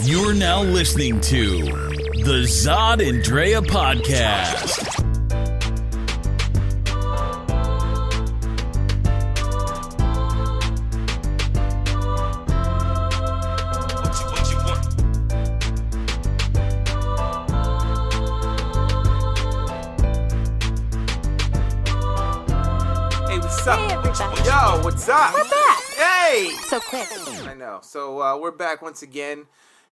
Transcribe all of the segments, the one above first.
You're now listening to the Zod and Drea podcast. Hey, everybody. Yo, what's up? We're back. Hey! So quick. I know. So we're back once again.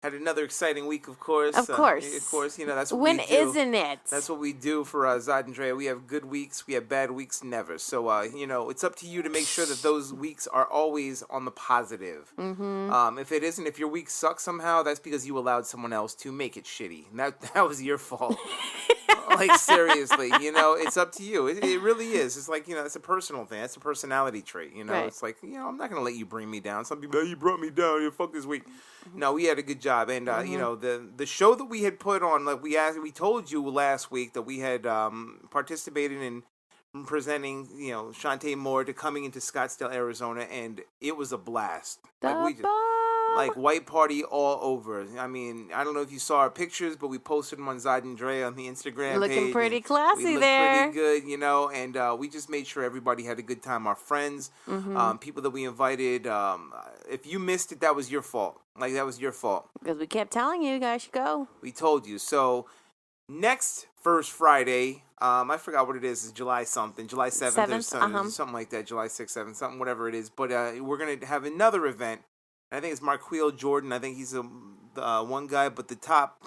Had another exciting week, of course. Of course. You know, that's what When we do. isn't it? That's what we do for Zod and Drea. We have good weeks. We have bad weeks. Never. So, you know, it's up to you to make sure that those weeks are always on the positive. Mm-hmm. If it isn't, if your week sucks somehow, that's because you allowed someone else to make it shitty. And that was your fault. Like, seriously, you know, it's up to you. It really is. It's like, you know, it's a personal thing. It's a personality trait, you know. Right. It's like, you know, I'm not going to let you bring me down. Some people, you brought me down. You fuck this week. Mm-hmm. No, we had a good job. And, you know, the show that we had put on, like we told you last week that we had participated in presenting, you know, Shantae Moore to coming into Scottsdale, Arizona, and it was a blast. Like white party all over. I mean, I don't know if you saw our pictures, but we posted them on Zod and Drea on the Instagram Looking page. pretty classy we there. Pretty good, you know, and we just made sure everybody had a good time. Our friends, people that we invited. If you missed it, that was your fault. Like, that was your fault. Because we kept telling you guys should go. We told you. So, next First Friday, I forgot what it is. It's July something. July 7th or something like that. July 6th, 7th, something, whatever it is. But we're going to have another event. I think it's Marquil Jordan. I think he's one guy, but the top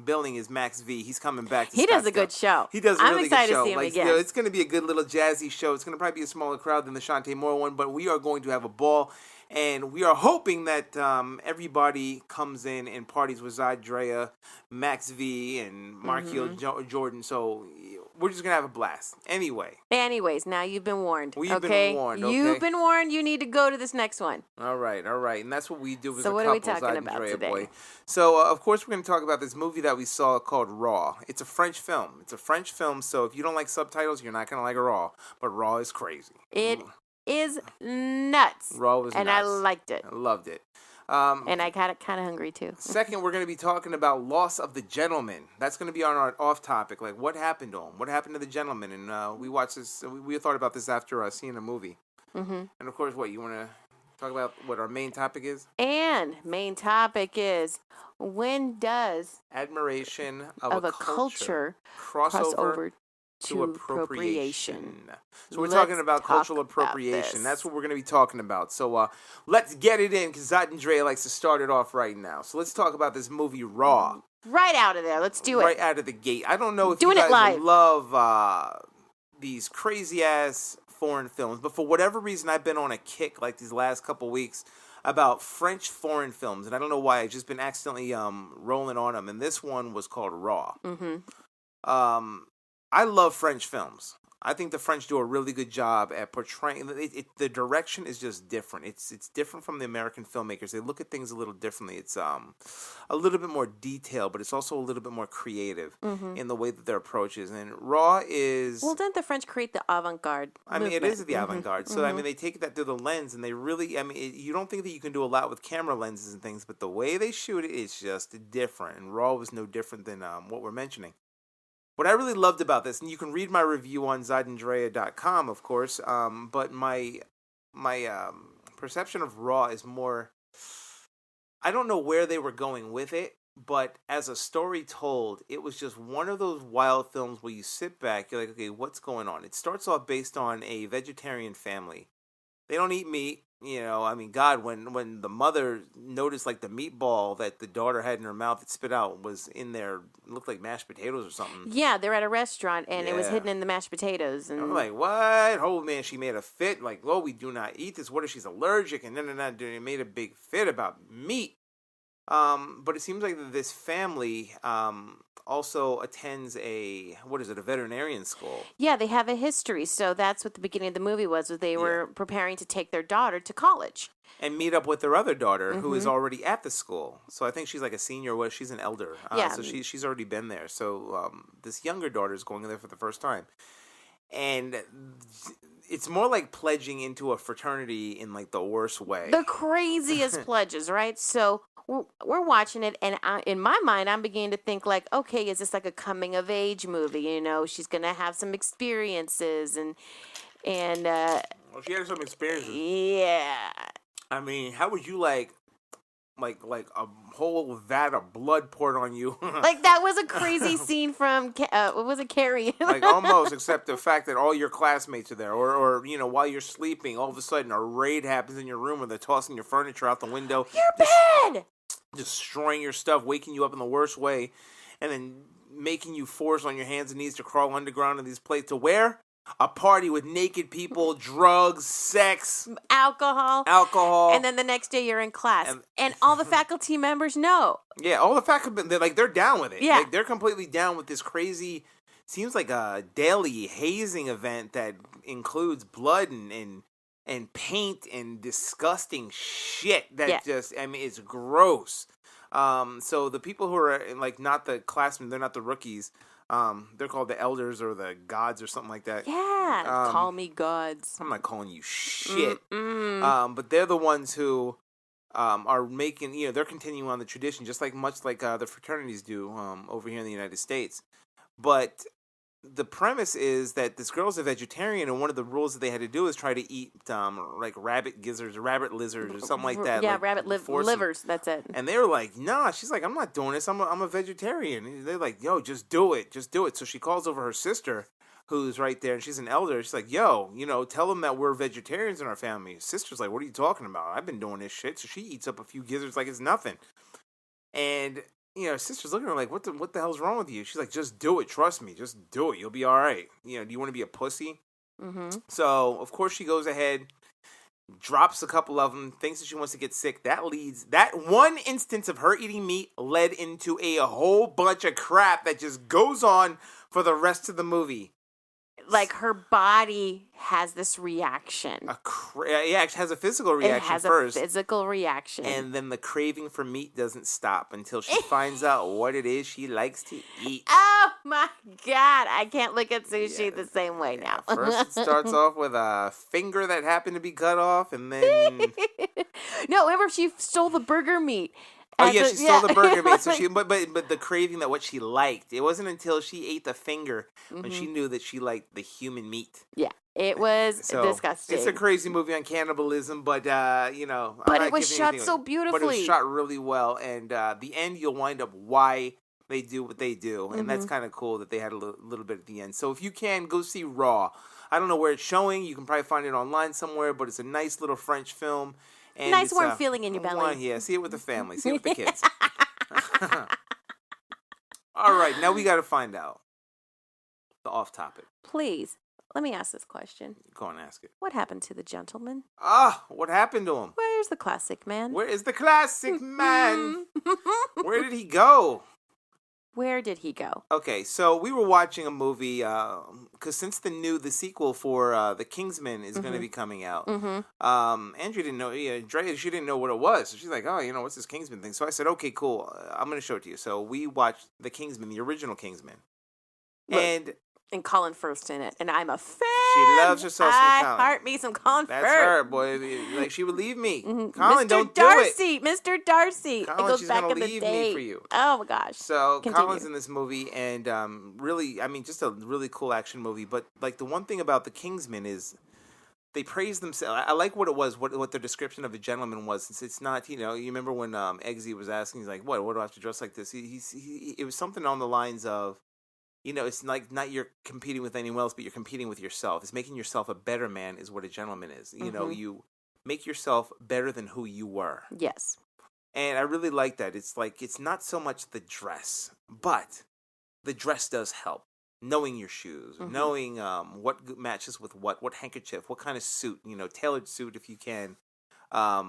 billing is Max V. He's coming back. He does a good show. He does a really good show. I'm excited to see him again. You know, it's going to be a good little jazzy show. It's going to probably be a smaller crowd than the Shantae Moore one, but we are going to have a ball. And we are hoping that everybody comes in and parties with Zod, Drea, Max V, and Marquil Jordan. So we're just going to have a blast. Anyways, now you've been warned. You've been warned, okay? You've been warned. You need to go to this next one. All right. And that's what we do as so a what couple, are we talking Zod about and Drea, today? boy. So, of course, we're going to talk about this movie that we saw called Raw. It's a French film. So if you don't like subtitles, you're not going to like Raw. But Raw is crazy. It is nuts. Raw was nuts. And I liked it. I loved it. And I got kind of hungry, too. Second, we're going to be talking about Loss of the Gentleman. That's going to be on our off-topic. Like, what happened to him? What happened to the gentleman? And we watched this. We thought about this after seeing a movie. Mm-hmm. And, of course, you want to talk about what our main topic is? And main topic is, when does admiration of a culture cross over to appropriation. So we're talking about cultural appropriation. That's what we're going to be talking about. So let's get it in, because Zod and Drea likes to start it off right now. So let's talk about this movie Raw. Right out of there. Let's do it. Right out of the gate. I don't know if you guys love these crazy-ass foreign films, but for whatever reason, I've been on a kick like these last couple weeks about French foreign films, and I don't know why. I've just been accidentally rolling on them, and this one was called Raw. Mm-hmm. I love French films. I think the French do a really good job at portraying. The direction is just different. It's different from the American filmmakers. They look at things a little differently. It's a little bit more detailed, but it's also a little bit more creative in the way that their approach is. And Raw is... Well, didn't the French create the avant-garde movement? It is the avant-garde. So, they take that through the lens, and they really... you don't think that you can do a lot with camera lenses and things, but the way they shoot it is just different. And Raw was no different than what we're mentioning. What I really loved about this, and you can read my review on zodanddrea.com, of course, but my perception of Raw is more... I don't know where they were going with it, but as a story told, it was just one of those wild films where you sit back, you're like, okay, what's going on? It starts off based on a vegetarian family. They don't eat meat. You know, God, when the mother noticed, like, the meatball that the daughter had in her mouth that spit out was in there, it looked like mashed potatoes or something. Yeah, they're at a restaurant, and it was hidden in the mashed potatoes. And I'm like, what? Oh, man, she made a fit. Like, oh, we do not eat this. What if she's allergic? And then it made a big fit about meat. But it seems like this family also attends a veterinarian school. Yeah, they have a history. So that's what the beginning of the movie was they were preparing to take their daughter to college. And meet up with their other daughter, who is already at the school. So I think she's like a senior, she's an elder. So she's already been there. So this younger daughter is going there for the first time. And it's more like pledging into a fraternity in like the worst way. The craziest pledges, right? So we're watching it, and in my mind, I'm beginning to think like, okay, is this like a coming of age movie? You know, she's gonna have some experiences, and Well, she had some experiences. yeah. I mean, how would you like a whole vat of blood poured on you? Like that was a crazy scene from what was it, Carrie? Like almost, except the fact that all your classmates are there, or you know, while you're sleeping, all of a sudden a raid happens in your room, where they're tossing your furniture out the window, Your bed. destroying your stuff, waking you up in the worst way, and then making you force on your hands and knees to crawl underground in these places to where? A party with naked people, drugs, sex, Alcohol. alcohol. And then the next day you're in class. And all the faculty members know. Yeah, all the faculty, they're down with it. Yeah. Like, they're completely down with this crazy, seems like a daily hazing event that includes blood and paint and disgusting shit that just, I mean, it's gross. So the people who are, like, not the classmen, they're not the rookies, they're called the elders or the gods or something like that. Yeah, call me gods. I'm not calling you shit. But they're the ones who are making, you know, they're continuing on the tradition, just like much like the fraternities do over here in the United States. But the premise is that this girl's a vegetarian, and one of the rules that they had to do is try to eat like rabbit gizzards or rabbit lizards or something like that. Yeah, like, rabbit livers. That's it. And they were like, nah. She's like, I'm not doing this. I'm a vegetarian. And they're like, yo, just do it. Just do it. So she calls over her sister, who's right there, and she's an elder. She's like, yo, you know, tell them that we're vegetarians in our family. His sister's like, what are you talking about? I've been doing this shit. So she eats up a few gizzards like it's nothing. And you know, her sister's looking at her like, what the hell's wrong with you? She's like, just do it. Trust me. Just do it. You'll be all right. You know, do you want to be a pussy? Mm-hmm. So, of course, she goes ahead, drops a couple of them, thinks that she wants to get sick. That one instance of her eating meat led into a whole bunch of crap that just goes on for the rest of the movie. Like her body has this reaction. It has a physical reaction first. It has a physical reaction. And then the craving for meat doesn't stop until she finds out what it is she likes to eat. Oh my God. I can't look at sushi the same way now. First it starts off with a finger that happened to be cut off, and then... No, remember she stole the burger meat. Oh yeah, she stole the burger meat. So but the craving that what she liked. It wasn't until she ate the finger when she knew that she liked the human meat. Yeah, it was disgusting. It's a crazy movie on cannibalism, but you know. But it was shot so beautifully. But it was shot really well, and the end you'll wind up why they do what they do, and that's kind of cool that they had a little bit at the end. So if you can, go see Raw. I don't know where it's showing. You can probably find it online somewhere, but it's a nice little French film. And nice warm feeling in your belly. Yeah, see it with the family. See it with the kids. All right, now we got to find out the off topic. Please, let me ask this question. Go on, ask it. What happened to the gentleman? What happened to him? Where's the classic man? Where is the classic man? Where did he go? Where did he go? Okay, so we were watching a movie because since the sequel for The Kingsman is going to be coming out, Andrea didn't know. Drea, she didn't know what it was. So she's like, "Oh, you know, what's this Kingsman thing?" So I said, "Okay, cool. I'm going to show it to you." So we watched The Kingsman, the original Kingsman, and Colin Firth in it, and I'm a fan. She loves herself some Colin. Heart me some Colin Firth. That's her, boy. Like she would leave me. Colin, Mr. don't Darcy, do it. Mr. Darcy. Colin, it goes she's back gonna in the leave day. me for you. Oh my gosh. So Continue. Colin's in this movie, and really, I mean, just a really cool action movie. But like the one thing about the Kingsman is they praise themselves. I like what it was, what their description of a gentleman was. It's not, you know, you remember when Eggsy was asking, he's like, what do I have to dress like this? It was something on the lines of, you know, it's like not you're competing with anyone else, but you're competing with yourself. It's making yourself a better man is what a gentleman is. You know, you make yourself better than who you were. Yes. And I really like that. It's like, it's not so much the dress, but the dress does help. Knowing your shoes, knowing what matches with what handkerchief, what kind of suit, you know, tailored suit if you can. How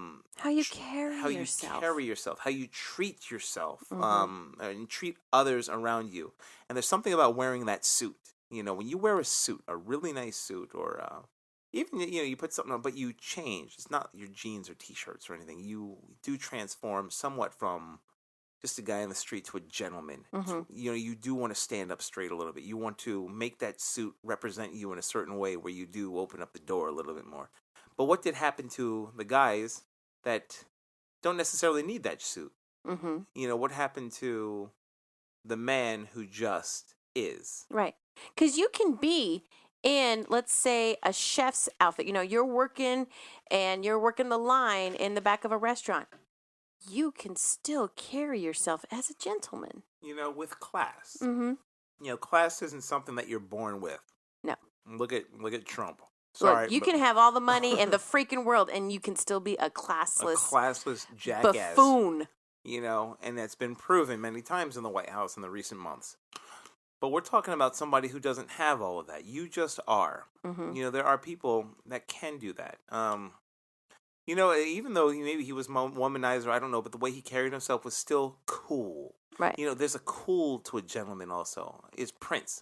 you carry yourself, how you treat yourself, and treat others around you. And there's something about wearing that suit. You know, when you wear a suit, a really nice suit, or even, you know, you put something on, but you change. It's not your jeans or t-shirts or anything. You do transform somewhat from just a guy in the street to a gentleman. You know, you do want to stand up straight a little bit. You want to make that suit represent you in a certain way where you do open up the door a little bit more. But what did happen to the guys that don't necessarily need that suit? You know, what happened to the man who just is? Right. Because you can be in, let's say, a chef's outfit. You know, you're working the line in the back of a restaurant. You can still carry yourself as a gentleman. You know, with class. Mm-hmm. You know, class isn't something that you're born with. No. Look at Trump. Sorry, look, you can have all the money in the freaking world, and you can still be a classless jackass. Buffoon. You know, and that's been proven many times in the White House in the recent months. But we're talking about somebody who doesn't have all of that. You just are. Mm-hmm. You know, there are people that can do that. You know, even though maybe he was womanizer, I don't know, but the way he carried himself was still cool. Right. You know, there's a cool to a gentleman also. Is Prince.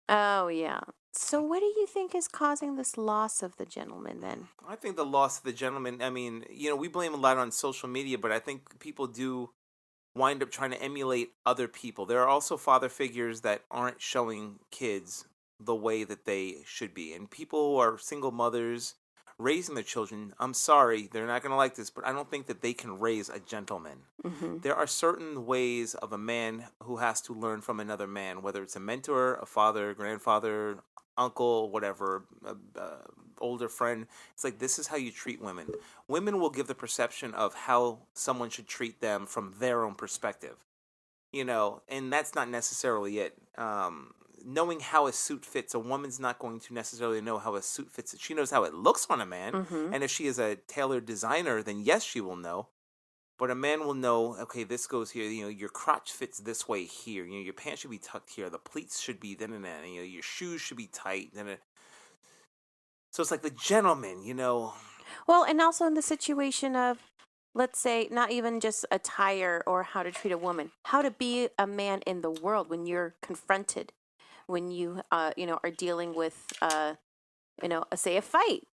Oh, yeah. So what do you think is causing this loss of the gentleman then? I think the loss of the gentleman, I mean, you know, we blame a lot on social media, but I think people do wind up trying to emulate other people. There are also father figures that aren't showing kids the way that they should be. And people who are single mothers raising their children, I'm sorry, they're not going to like this, but I don't think that they can raise a gentleman. Mm-hmm. There are certain ways of a man who has to learn from another man, whether it's a mentor, a father, grandfather, uncle, whatever, older friend. It's like, this is how you treat women. Women will give the perception of how someone should treat them from their own perspective, you know, and that's not necessarily it. Knowing how a suit fits, a woman's not going to necessarily know how a suit fits. She knows how it looks on a man, and if she is a tailored designer, then yes, she will know. But a man will know, okay, this goes here, you know, your crotch fits this way here, you know, your pants should be tucked here, the pleats should be then and then, you know, your shoes should be tight. So it's like the gentleman, you know. Well, and also in the situation of, let's say, not even just attire or how to treat a woman, how to be a man in the world when you're confronted, when you, you know, are dealing with, you know, say a fight.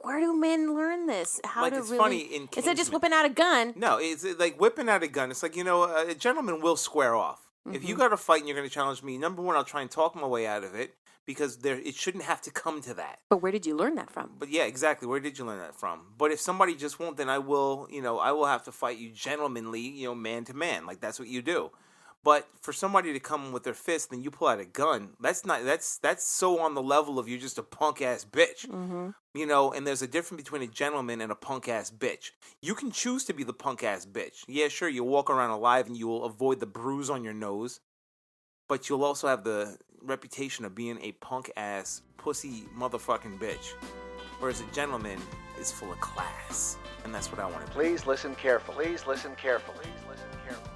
Where do men learn this? How like, to it's really? funny in Instead of just whipping out a gun. No, it's like whipping out a gun. It's like, you know, a gentleman will square off. Mm-hmm. If you got a fight and you're going to challenge me, number one, I'll try and talk my way out of it because it shouldn't have to come to that. But where did you learn that from? But yeah, exactly. Where did you learn that from? But if somebody just won't, then I will, you know, I will have to fight you gentlemanly, you know, man to man. Like, that's what you do. But for somebody to come with their fist and you pull out a gun, that's so on the level of you're just a punk ass bitch. Mm-hmm. You know, and there's a difference between a gentleman and a punk ass bitch. You can choose to be the punk ass bitch. Yeah, sure, you'll walk around alive and you will avoid the bruise on your nose. But you'll also have the reputation of being a punk ass pussy motherfucking bitch. Whereas a gentleman is full of class. And that's what I want to do. Please listen carefully. Please listen carefully. Please listen carefully.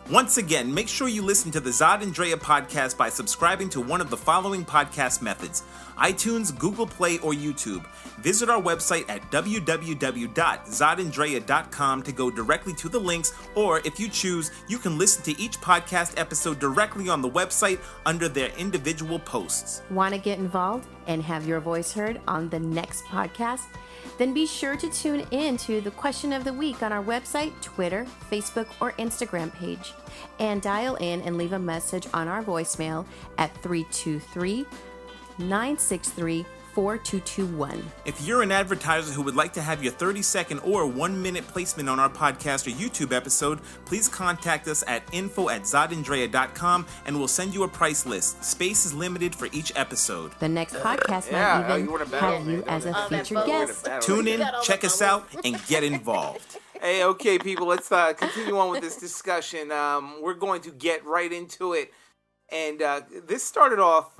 Once again, make sure you listen to the Zod and Drea podcast by subscribing to one of the following podcast methods: iTunes, Google Play, or YouTube. Visit our website at www.zodanddrea.com to go directly to the links, or if you choose, you can listen to each podcast episode directly on the website under their individual posts. Want to get involved and have your voice heard on the next podcast? Then be sure to tune in to the question of the week on our website, Twitter, Facebook, or Instagram page. And dial in and leave a message on our voicemail at 323-963-4221. If you're an advertiser who would like to have your 30-second or 1-minute placement on our podcast or YouTube episode, please contact us at info@zodanddrea.com and we'll send you a price list. Space is limited for each episode. The next podcast might even have you as a featured guest. Tune in, check us out, and get involved. Hey, okay, people, let's continue on with this discussion. We're going to get right into it. And this started off...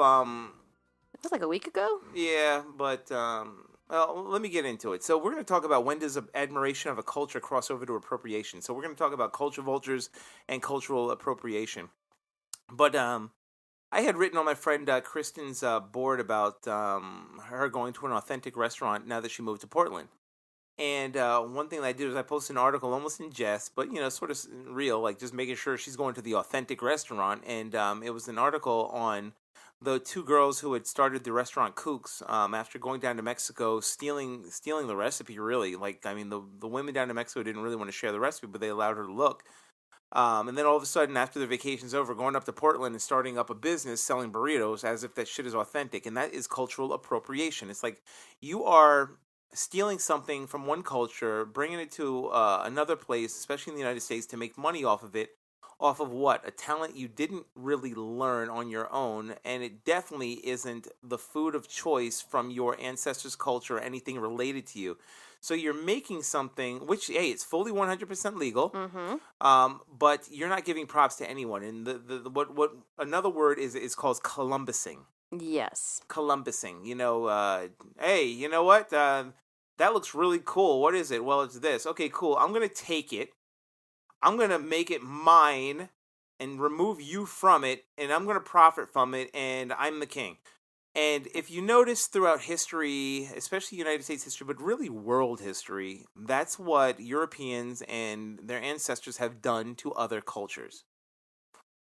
It was like a week ago? Yeah, but well, let me get into it. So we're going to talk about when does admiration of a culture cross over to appropriation. So we're going to talk about culture vultures and cultural appropriation. But I had written on my friend Kristen's board about her going to an authentic restaurant now that she moved to Portland. And one thing that I did was I posted an article almost in jest, but, you know, sort of real, like just making sure she's going to the authentic restaurant. And it was an article on the two girls who had started the restaurant Kooks after going down to Mexico, stealing the recipe, really. Like, I mean, the women down to Mexico didn't really want to share the recipe, but they allowed her to look. And then all of a sudden, after their vacation's over, going up to Portland and starting up a business selling burritos as if that shit is authentic. And that is cultural appropriation. It's like you are stealing something from one culture, bringing it to another place, especially in the United States, to make money off of it. Off of what? A talent you didn't really learn on your own, and it definitely isn't the food of choice from your ancestors' culture or anything related to you. So you're making something, which, hey, it's fully 100% legal, but you're not giving props to anyone. And what another word is called Columbusing. Yes. Columbusing. Hey, you know what? That looks really cool. What is it? Well, it's this. Okay, cool. I'm going to take it. I'm going to make it mine and remove you from it, and I'm going to profit from it, and I'm the king. And if you notice throughout history, especially United States history, but really world history, that's what Europeans and their ancestors have done to other cultures.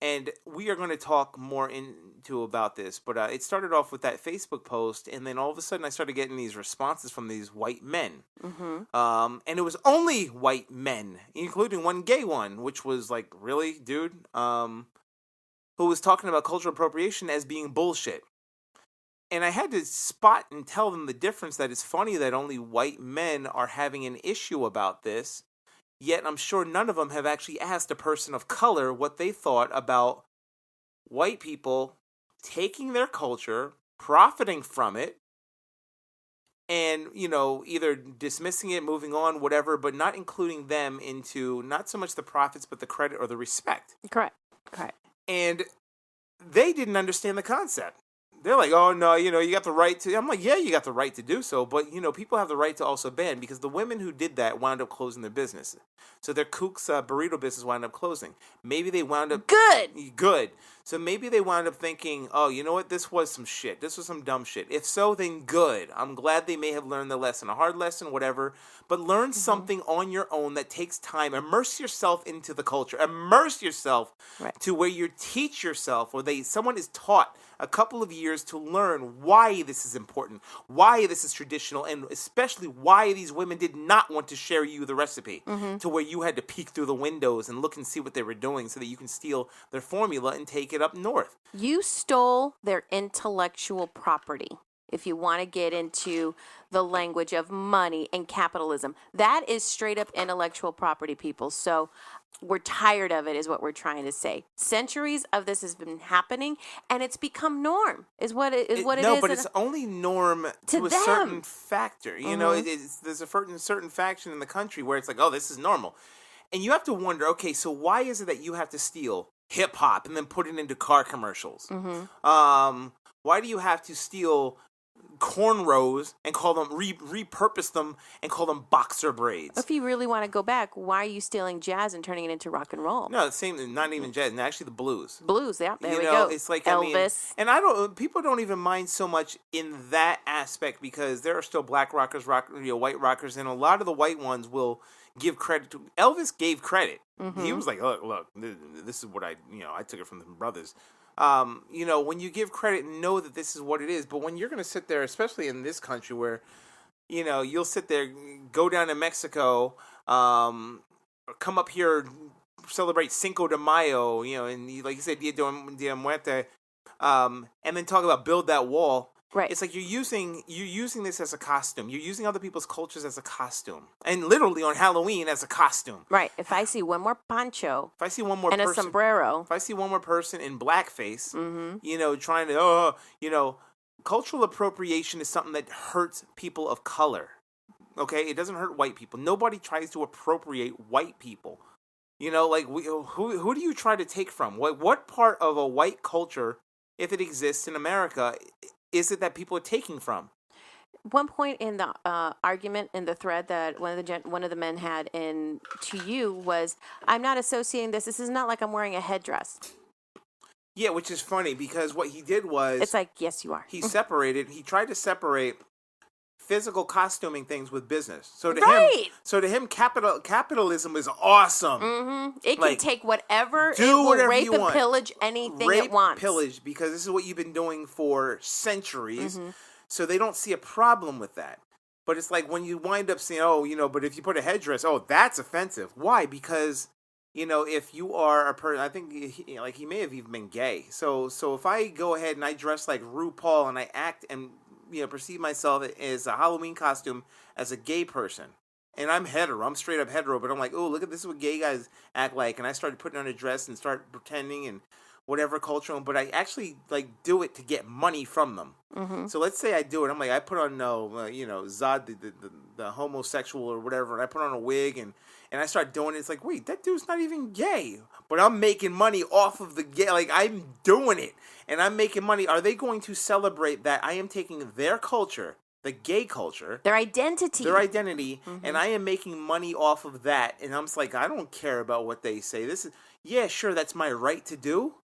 And we are going to talk more into about this, but it started off with that Facebook post, and then all of a sudden I started getting these responses from these white men. And it was only white men, including one gay one, which was like, really, dude? Who was talking about cultural appropriation as being bullshit. And I had to spot and tell them the difference, that it's funny that only white men are having an issue about this. Yet I'm sure none of them have actually asked a person of color what they thought about white people taking their culture, profiting from it, and, either dismissing it, moving on, whatever, but not including them into not so much the profits, but the credit or the respect. Correct. And they didn't understand the concept. They're like, oh, no, you got the right to... I'm like, yeah, you got the right to do so, but, people have the right to also ban, because the women who did that wound up closing their business. So their Kook's burrito business wound up closing. Maybe they wound up... Good. So maybe they wound up thinking, oh, you know what? This was some shit. This was some dumb shit. If so, then good. I'm glad they may have learned the lesson. A hard lesson, whatever. But learn something on your own that takes time. Immerse yourself into the culture. Immerse yourself to where you teach yourself, or someone is taught a couple of years to learn why this is important, why this is traditional, and especially why these women did not want to share you the recipe, to where you had to peek through the windows and look and see what they were doing so that you can steal their formula and take it up north. You stole their intellectual property. If you want to get into the language of money and capitalism, that is straight up intellectual property, people. So we're tired of it, is what we're trying to say. Centuries of this has been happening, and it's become norm, is what it is. No, but it's only norm to a certain factor. There's a certain faction in the country where it's like, oh, this is normal. And you have to wonder, okay, so why is it that you have to steal hip-hop and then put it into car commercials? Why do you have to steal cornrows and call them, repurpose them and call them boxer braids? If you really want to go back, why are you stealing jazz and turning it into rock and roll? No, the same, not even jazz, and actually the blues. Yeah, there we go. It's like Elvis. People don't even mind so much in that aspect, because there are still black rockers, white rockers, and a lot of the white ones will give credit to... Elvis gave credit. He was like, look, this is what I took it from the brothers. When you give credit, know that this is what it is. But when you're going to sit there, especially in this country where, you'll sit there, go down to Mexico, come up here, celebrate Cinco de Mayo, and like you said, Dia de Muerte, and then talk about build that wall. Right. It's like you're using this as a costume. You're using other people's cultures as a costume, and literally on Halloween as a costume. Right. If I see one more poncho, a sombrero, if I see one more person in blackface, trying to, cultural appropriation is something that hurts people of color. Okay, it doesn't hurt white people. Nobody tries to appropriate white people. Who do you try to take from? What part of a white culture, if it exists in America, is it that people are taking from? One point in the argument in the thread that one of the men had to you was, I'm not associating this. This is not like I'm wearing a headdress. Yeah, which is funny, because what he did was... It's like, yes, you are. He tried to separate physical costuming things with business. So to him, capitalism is awesome. It can take whatever, rape and pillage anything it wants. Pillage, because this is what you've been doing for centuries. So they don't see a problem with that. But it's like when you wind up saying, but if you put a headdress, that's offensive. Why? Because, if you are a person, I think he may have even been gay. So if I go ahead and I dress like RuPaul and I act and perceive myself as a Halloween costume as a gay person. And I'm hetero. I'm straight up hetero. But I'm like, oh, look at this is what gay guys act like. And I started putting on a dress and start pretending and whatever cultural. But I actually like do it to get money from them. Mm-hmm. So let's say I do it. I'm like, I put on Zod, the homosexual or whatever. And I put on a wig and I start doing it. It's like, wait, that dude's not even gay. But I'm making money off of the gay. Like, I'm doing it. And I'm making money. Are they going to celebrate that I am taking their culture, the gay culture, their identity, mm-hmm. and I am making money off of that, and I'm just like, I don't care about what they say. Sure, that's my right to do,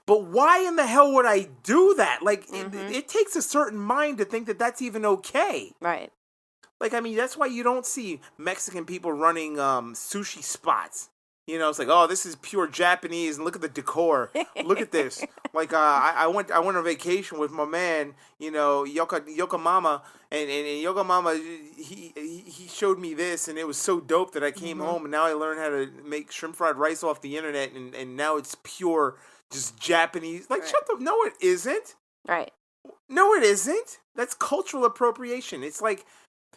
but why in the hell would I do that? Like, mm-hmm. it takes a certain mind to think that that's even okay. Right. Like, I mean, that's why you don't see Mexican people running sushi spots. It's like, oh, this is pure Japanese, and look at the decor. Look at this. Like, I went on vacation with my man, Yokomama, and Yokomama, he showed me this, and it was so dope that I came mm-hmm. home, and now I learned how to make shrimp fried rice off the internet, and now it's pure, just Japanese. Like, right. Shut up. No, it isn't. Right. No, it isn't. That's cultural appropriation. It's like,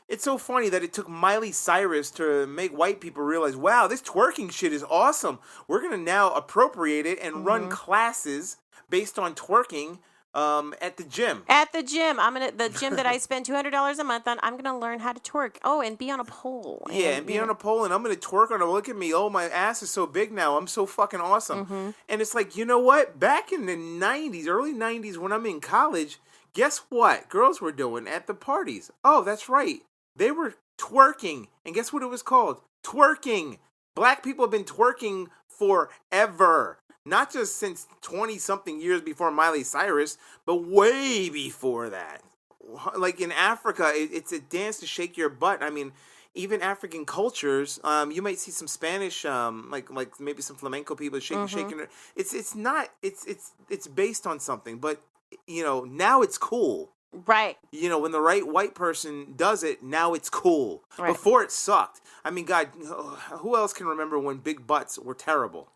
it's so funny that it took Miley Cyrus to make white people realize, wow, this twerking shit is awesome. We're going to now appropriate it and mm-hmm. run classes based on twerking at the gym. At the gym. The gym that I spend $200 a month on, I'm going to learn how to twerk. Oh, and be on a pole. And be on a pole, and I'm going to twerk on it. Look at me. Oh, my ass is so big now. I'm so fucking awesome. Mm-hmm. And it's like, you know what? Back in the 90s, early 90s, when I'm in college, guess what girls were doing at the parties? Oh, that's right. They were twerking. And guess what it was called? Twerking. Black people have been twerking forever. Not just since 20-something years before Miley Cyrus, but way before that. Like in Africa, it's a dance to shake your butt. I mean, even African cultures, you might see some Spanish, like maybe some flamenco people shaking. It's based on something, but now it's cool. Right. When the right white person does it, now it's cool. Right. Before it sucked. I mean, God, who else can remember when big butts were terrible?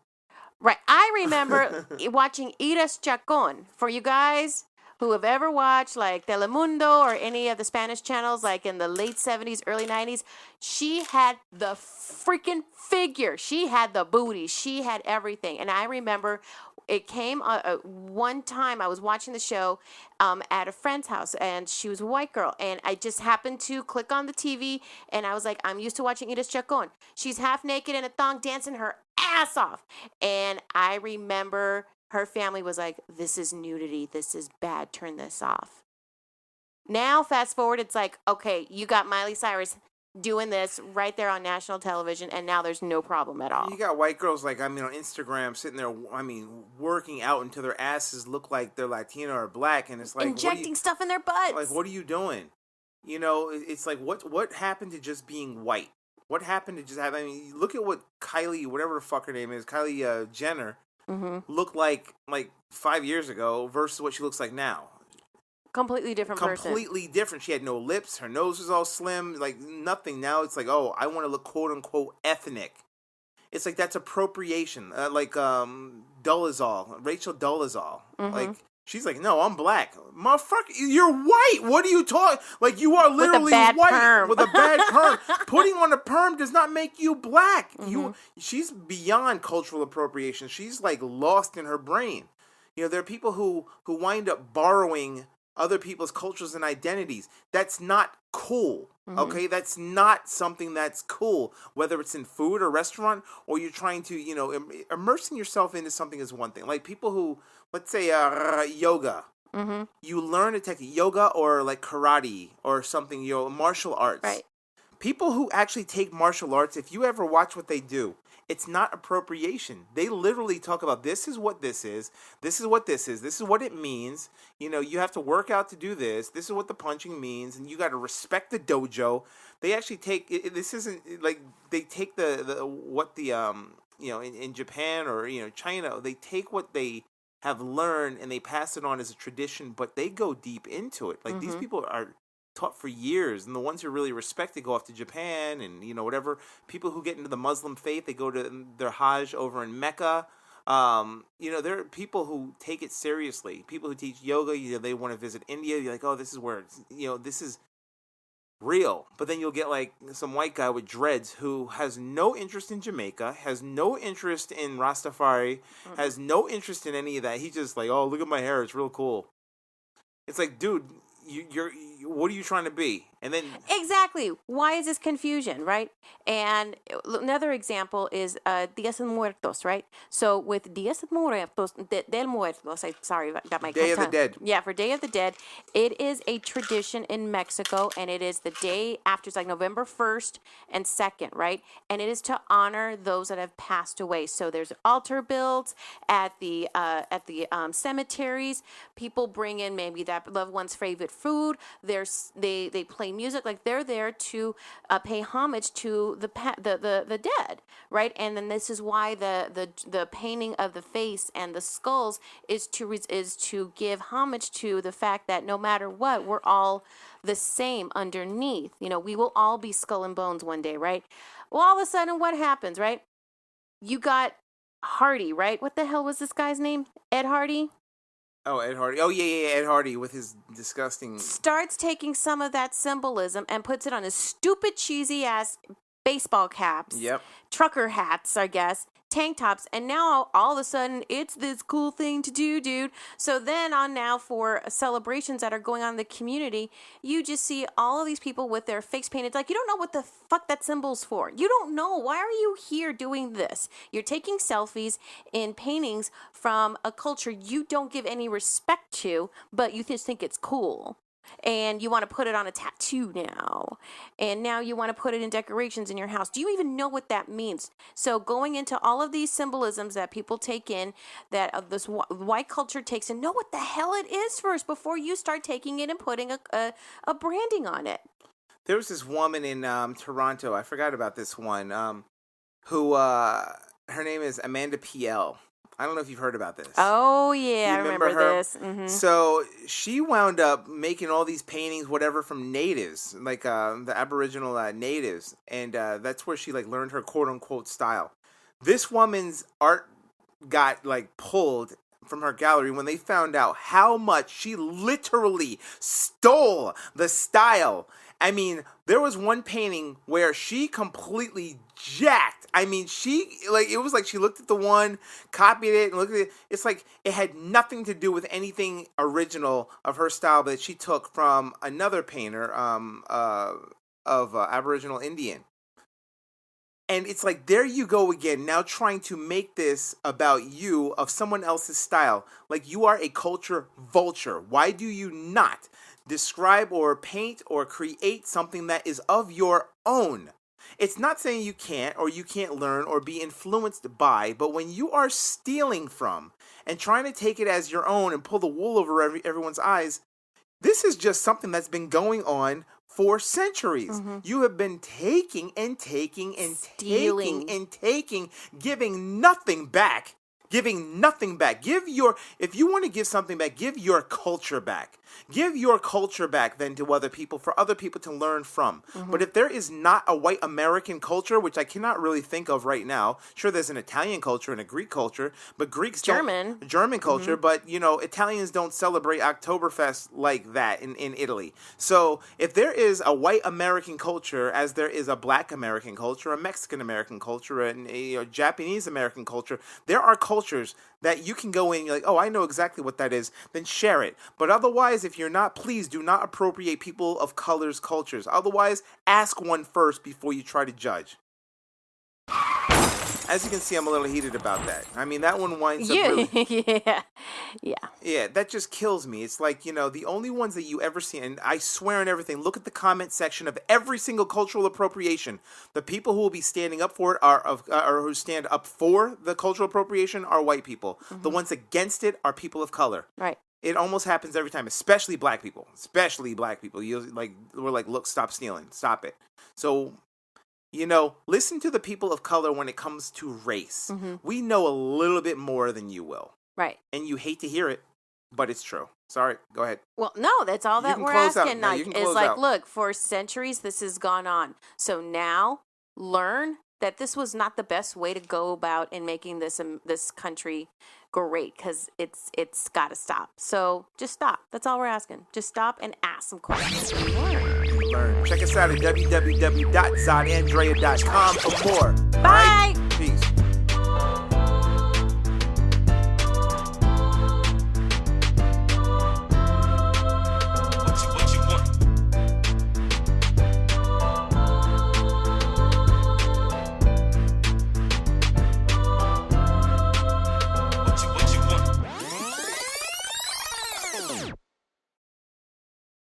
Right. I remember watching Iris Chacon. For you guys who have ever watched like Telemundo or any of the Spanish channels, like in the late 70s, early 90s, she had the freaking figure. She had the booty. She had everything. And I remember it came one time I was watching the show at a friend's house, and she was a white girl, and I just happened to click on the TV, and I was like, I'm used to watching Iris Chacon. She's half naked in a thong dancing her ass off, and I remember her family was like, this is nudity, this is bad, turn this off. Now, fast forward, it's like, okay, you got Miley Cyrus doing this right there on national television, and now there's no problem at all. You got white girls on Instagram sitting there, working out until their asses look like they're Latino or black, and it's like injecting stuff in their butts. Like, what are you doing? It's like what happened to just being white? What happened to just having? I mean, look at what Kylie, whatever the fuck her name is, Kylie Jenner, mm-hmm. looked like 5 years ago versus what she looks like now. Completely different person. Completely different. She had no lips. Her nose was all slim. Like, nothing. Now it's like, oh, I want to look quote-unquote ethnic. It's like, that's appropriation. Dolezal. Rachel Dolezal. Mm-hmm. Like, she's like, no, I'm black. Motherfucker, you're white. What are you talking? Like, you are literally white. Perm. With a bad perm. Putting on a perm does not make you black. Mm-hmm. She's beyond cultural appropriation. She's, like, lost in her brain. There are people who wind up borrowing other people's cultures and identities. That's not cool. Mm-hmm. Okay, that's not something that's cool. Whether it's in food or restaurant, or you're trying to, immersing yourself into something is one thing. Like people who, let's say, yoga. Mm-hmm. You learn to take yoga or like karate or something, martial arts. Right. People who actually take martial arts, if you ever watch what they do, it's not appropriation. They literally talk about, this is what this is what this is what it means. You have to work out to do this. This is what the punching means, and you got to respect the dojo. They actually take this isn't like they take in Japan or China, they take what they have learned and they pass it on as a tradition, but they go deep into it. Like mm-hmm. these people are taught for years, and the ones who really respect it go off to Japan and whatever. People who get into the Muslim faith, they go to their Hajj over in Mecca. There are people who take it seriously. People who teach yoga, they want to visit India. You're like, oh, this is where, this is real. But then you'll get like some white guy with dreads who has no interest in Jamaica, has no interest in Rastafari, has no interest in any of that. He's just like, oh, look at my hair, it's real cool. It's like, dude, you're what are you trying to be? And then exactly, why is this confusion, right? And another example is Días de Muertos, right? So with Días de Muertos, del Muertos, sorry, I got my Day of the Dead. Yeah, for Day of the Dead, it is a tradition in Mexico, and it is the day after. It's like November 1st and 2nd, right? And it is to honor those that have passed away. So there's altar builds at the cemeteries. People bring in maybe that loved one's favorite food. They play music, like they're there to pay homage to the dead, right? And then this is why the painting of the face and the skulls is to give homage to the fact that no matter what, we're all the same underneath. We will all be skull and bones one day, right? Well, all of a sudden, what happens, right? You got Hardy, right? What the hell was this guy's name? Ed Hardy? Oh, Ed Hardy. Oh, yeah, Ed Hardy with his disgusting... Starts taking some of that symbolism and puts it on his stupid, cheesy-ass baseball caps. Yep. Trucker hats, I guess. Tank tops. And now, all of a sudden, it's this cool thing to do, dude. So then on now for celebrations that are going on in the community, you just see all of these people with their face painted. Like, you don't know what the fuck that symbol's for. You don't know. Why are you here doing this? You're taking selfies in paintings from a culture you don't give any respect to, but you just think it's cool. And you want to put it on a tattoo now. And now you want to put it in decorations in your house. Do you even know what that means? So going into all of these symbolisms that people take in, that this white culture takes in, know what the hell it is first before you start taking it and putting a branding on it. There was this woman in Toronto, I forgot about this one, who, her name is Amanda P.L. I don't know if you've heard about this. Oh, yeah, I remember her? this. Mm-hmm. So she wound up making all these paintings, whatever, from natives, like the Aboriginal natives. And that's where she learned her quote-unquote style. This woman's art got pulled from her gallery when they found out how much she literally stole the style. I mean, there was one painting where she completely jacked. I mean, it was like she looked at the one, copied it, and looked at it. It's like it had nothing to do with anything original of her style that she took from another painter of Aboriginal Indian. And it's like, there you go again, now trying to make this about you, of someone else's style. Like, you are a culture vulture. Why do you not describe or paint or create something that is of your own? It's not saying you can't or you can't learn or be influenced by, but when you are stealing from and trying to take it as your own and pull the wool over everyone's eyes, this is just something that's been going on for centuries. Mm-hmm. You have been taking and taking and stealing. Taking and taking, giving nothing back. Giving nothing back. If you want to give something back, give your culture back. Give your culture back then to other people, for other people to learn from. Mm-hmm. But if there is not a white American culture, which I cannot really think of right now, sure, there's an Italian culture and a Greek culture, but German culture, mm-hmm. But Italians don't celebrate Oktoberfest like that in Italy. So if there is a white American culture, as there is a black American culture, a Mexican American culture, and a Japanese American culture, there are cultures that you can go in, you're like, oh, I know exactly what that is, then share it. But otherwise, if you're not, please do not appropriate people of color's cultures. Otherwise, ask one first before you try to judge. As you can see, I'm a little heated about that. I mean, that one winds up really... Yeah, that just kills me. It's like, the only ones that you ever see, and I swear on everything, look at the comment section of every single cultural appropriation. The people who will be standing up for it or who stand up for the cultural appropriation are white people. Mm-hmm. The ones against it are people of color. Right. It almost happens every time, especially black people. We're like, look, stop stealing. Stop it. So... listen to the people of color when it comes to race. Mm-hmm. We know a little bit more than you will. Right. And you hate to hear it, but it's true. Sorry, go ahead. Well, no, that's all that we're asking. No, it's like, look, for centuries this has gone on. So now learn that this was not the best way to go about in making this this country great, because it's got to stop. So just stop. That's all we're asking. Just stop and ask some questions and learn. Check us out at www.zodandrea.com for more. Bye.